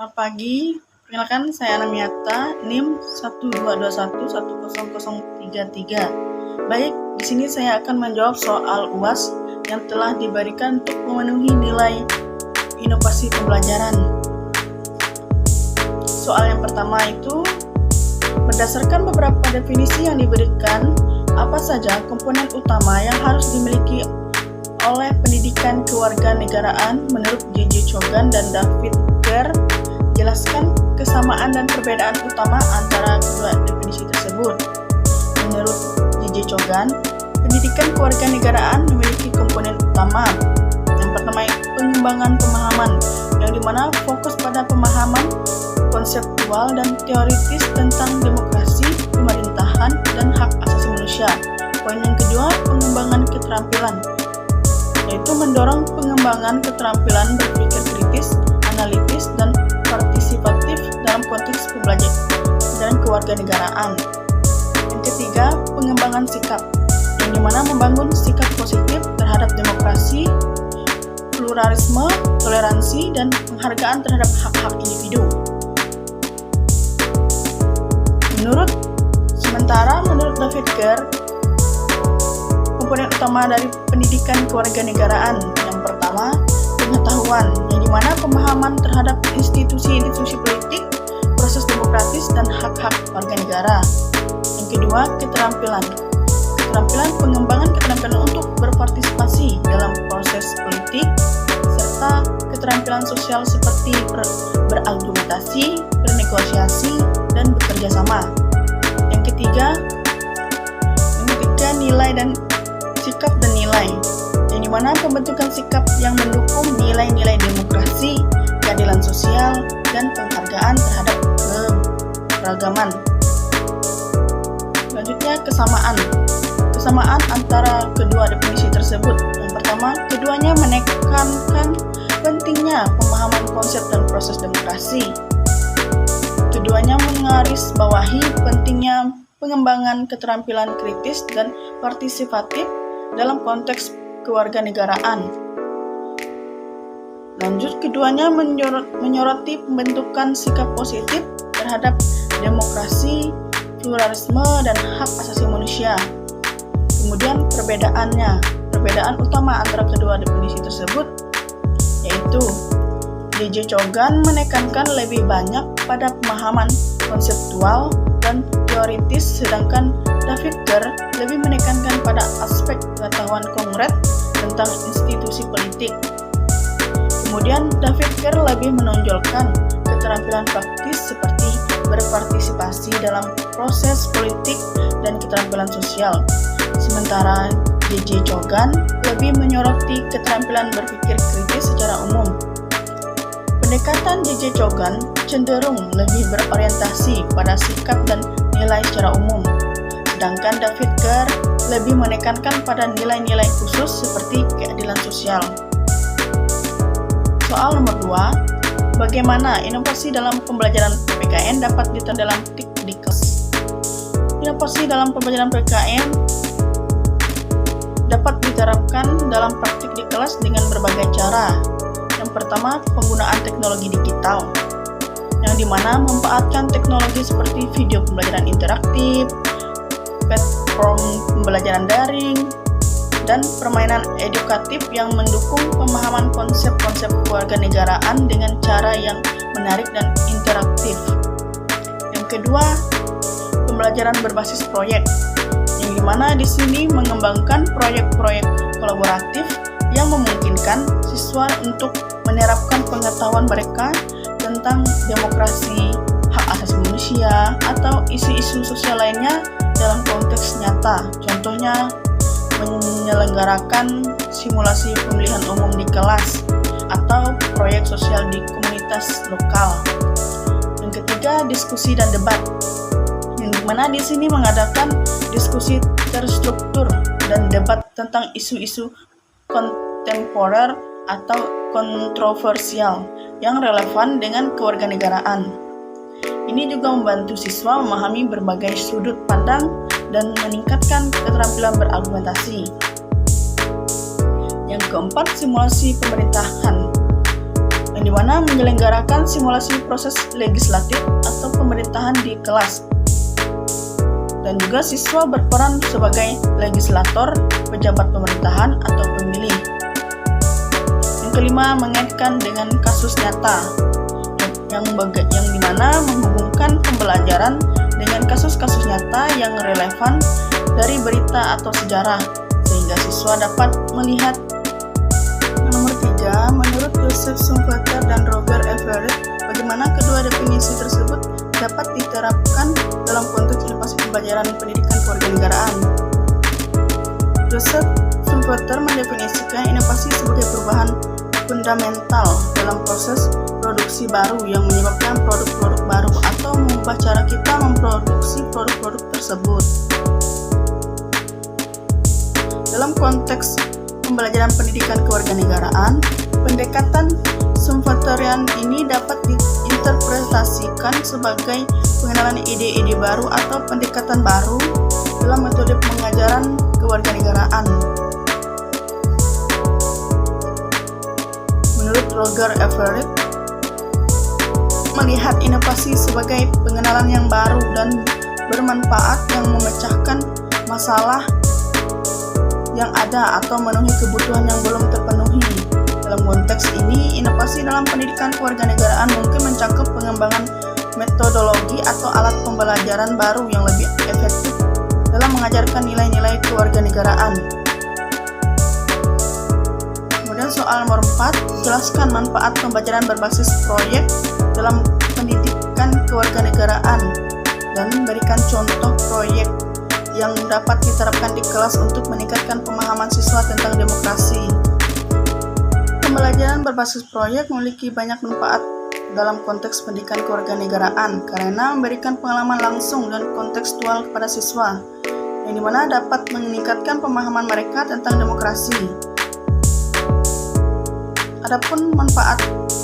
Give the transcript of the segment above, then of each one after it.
Selamat pagi, perkenalkan saya Anamiata, NIM 122110033. Baik, di sini saya akan menjawab soal UAS yang telah diberikan untuk memenuhi nilai inovasi pembelajaran. Soal yang pertama itu, berdasarkan beberapa definisi yang diberikan, apa saja komponen utama yang harus dimiliki oleh pendidikan kewarganegaraan menurut J.J. Chogan dan David Kerr? Jelaskan kesamaan dan perbedaan utama antara kedua definisi tersebut. Menurut J.J. Chogan, pendidikan kewarganegaraan memiliki komponen utama. Yang pertama, pengembangan pemahaman, yang dimana fokus pada pemahaman konseptual dan teoritis tentang demokrasi, pemerintahan, dan hak asasi manusia. Poin yang kedua, pengembangan keterampilan, yaitu mendorong pengembangan keterampilan berpikir kritis, analitis, dan partisipatif dalam konteks pembelajaran kewarganegaraan. Yang ketiga, pengembangan sikap, yang dimana membangun sikap positif terhadap demokrasi, pluralisme, toleransi, dan penghargaan terhadap hak-hak individu. Menurut David Kerr, komponen utama dari pendidikan kewarganegaraan yang pertama, pengetahuan, yang dimana pemahaman terhadap institusi-institusi politik, proses demokratis, dan hak-hak warga negara. Yang kedua, keterampilan, pengembangan keterampilan untuk berpartisipasi dalam proses politik, serta keterampilan sosial seperti berargumentasi, bernegosiasi, dan bekerja sama. Yang ketiga, nilai dan sikap dan nilai, yang dimana pembentukan sikap yang mendukung nilai-nilai demokrasi, keadilan sosial, dan penghargaan terhadap keberagaman. Selanjutnya, kesamaan antara kedua definisi tersebut. Yang pertama, keduanya menekankan pentingnya pemahaman konsep dan proses demokrasi. Keduanya menggarisbawahi pentingnya pengembangan keterampilan kritis dan partisipatif dalam konteks kewarganegaraan. Lanjut, keduanya menyoroti pembentukan sikap positif terhadap demokrasi, pluralisme, dan hak asasi manusia. Kemudian perbedaan utama antara kedua definisi tersebut yaitu J.J. Chogan menekankan lebih banyak pada pemahaman konseptual dan teoritis, sedangkan David Kerr lebih menekankan pada aspek pengetahuan konkret tentang institusi politik. Kemudian David Kerr lebih menonjolkan keterampilan praktis seperti berpartisipasi dalam proses politik dan keterampilan sosial. Sementara J.J. Chogan lebih menyoroti keterampilan berpikir kritis secara umum. Pendekatan J.J. Chogan cenderung lebih berorientasi pada sikap dan nilai secara umum, sedangkan David Kerr lebih menekankan pada nilai-nilai khusus seperti keadilan sosial. Soal nomor 2, bagaimana inovasi dalam pembelajaran PPKN dapat diterapkan dalam praktik di kelas? Inovasi dalam pembelajaran PPKN dapat diterapkan dalam praktik di kelas dengan berbagai cara. Yang pertama, penggunaan teknologi digital, yang dimana memanfaatkan teknologi seperti video pembelajaran interaktif, platform pembelajaran daring, dan permainan edukatif yang mendukung pemahaman konsep-konsep kewarganegaraan dengan cara yang menarik dan interaktif. Yang kedua, pembelajaran berbasis proyek, yang dimana di sini mengembangkan proyek-proyek kolaboratif yang memungkinkan siswa untuk menerapkan pengetahuan mereka tentang demokrasi, hak asasi manusia, atau isu-isu sosial lainnya dalam konteks nyata. Contohnya, menyelenggarakan simulasi pemilihan umum di kelas atau proyek sosial di komunitas lokal. Yang ketiga, diskusi dan debat, yang dimana di sini mengadakan diskusi terstruktur dan debat tentang isu-isu kontemporer atau kontroversial yang relevan dengan kewarganegaraan. Ini juga membantu siswa memahami berbagai sudut pandang dan meningkatkan keterampilan berargumentasi. Yang keempat, simulasi pemerintahan. yang dimana menyelenggarakan simulasi proses legislatif atau pemerintahan di kelas. Dan juga siswa berperan sebagai legislator, pejabat pemerintahan, atau pemilih. Yang kelima, mengaitkan dengan kasus nyata, yang dimana menghubungkan pembelajaran dengan kasus-kasus nyata yang relevan dari berita atau sejarah, sehingga siswa dapat melihat. Nomor 3, menurut Joseph Schumpeter dan Roger Everett, bagaimana kedua definisi tersebut dapat diterapkan dalam konteks inovasi pembelajaran pendidikan kewarganegaraan. Joseph Schumpeter mendefinisikan inovasi sebagai perubahan fundamental dalam proses produksi baru yang menyebabkan produk-produk baru atau mengubah cara kita memproduksi produk-produk tersebut. Dalam konteks pembelajaran pendidikan kewarganegaraan, pendekatan Schumpeterian ini dapat diinterpretasikan sebagai pengenalan ide-ide baru atau pendekatan baru dalam metode pengajaran kewarganegaraan. Menurut Roger Everett, melihat inovasi sebagai pengenalan yang baru dan bermanfaat yang memecahkan masalah yang ada atau memenuhi kebutuhan yang belum terpenuhi. Dalam konteks ini, inovasi dalam pendidikan kewarganegaraan mungkin mencakup pengembangan metodologi atau alat pembelajaran baru yang lebih efektif dalam mengajarkan nilai-nilai kewarganegaraan. Kemudian soal nomor 4, jelaskan manfaat pembelajaran berbasis proyek dalam pendidikan kewarganegaraan dan berikan contoh proyek yang dapat diterapkan di kelas untuk meningkatkan pemahaman siswa tentang demokrasi. Pembelajaran berbasis proyek memiliki banyak manfaat dalam konteks pendidikan kewarganegaraan karena memberikan pengalaman langsung dan kontekstual kepada siswa, yang dimana dapat meningkatkan pemahaman mereka tentang demokrasi. Adapun manfaat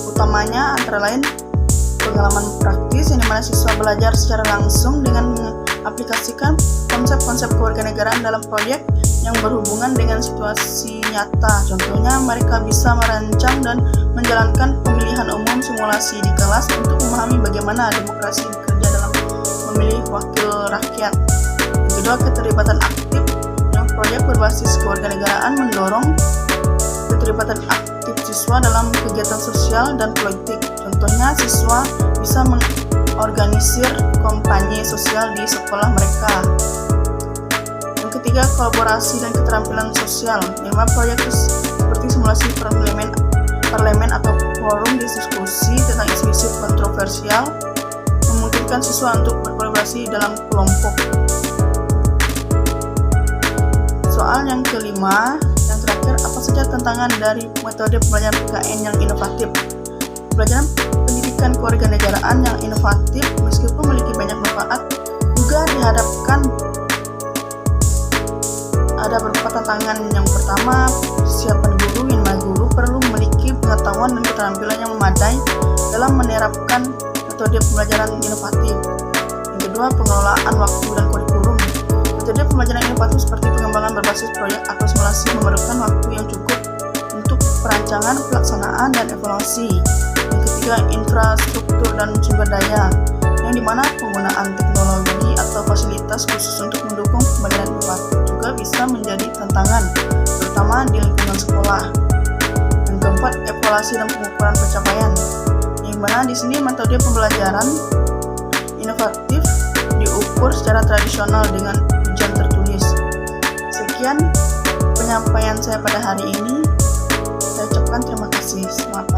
utamanya antara lain pengalaman praktis yang dimana siswa belajar secara langsung dengan mengaplikasikan konsep-konsep kewarganegaraan dalam proyek yang berhubungan dengan situasi nyata. Contohnya, mereka bisa merancang dan menjalankan pemilihan umum simulasi di kelas untuk memahami bagaimana demokrasi bekerja dalam memilih wakil rakyat. Yang kedua, keterlibatan aktif, yang proyek berbasis kewarganegaraan mendorong keterlibatan aktif siswa dalam kegiatan sosial dan politik. Contohnya, siswa bisa mengorganisir kampanye sosial di sekolah mereka. Yang ketiga, kolaborasi dan keterampilan sosial. Lima proyek seperti simulasi parlemen atau forum diskusi tentang isu-isu kontroversial memungkinkan siswa untuk berkolaborasi dalam kelompok. Soal yang kelima, yang terakhir, apa saja tantangan dari metode pembelajaran PKN yang inovatif? Pembelajaran pendidikan kewarganegaraan yang inovatif meskipun memiliki banyak manfaat juga dihadapkan ada beberapa tantangan. Yang pertama, persiapan guru. Guru perlu memiliki pengetahuan dan keterampilan yang memadai dalam menerapkan metode pembelajaran inovatif. Yang kedua, pengelolaan waktu dan kurikulum. Metode pembelajaran inovatif seperti pengembangan berbasis proyek atau simulasi memerlukan waktu yang cukup untuk perancangan, pelaksanaan, dan evaluasi. Yang ketiga, infrastruktur dan sumber daya, yang dimana penggunaan teknologi atau fasilitas khusus untuk mendukung pembelajaran inovatif juga bisa menjadi tantangan, terutama di lingkungan sekolah. Yang keempat, evaluasi dan pengukuran pencapaian, yang mana di sini metode pembelajaran inovatif diukur secara tradisional dengan ujian tertulis. Sekian penyampaian saya pada hari ini. Saya ucapkan terima kasih. Selamat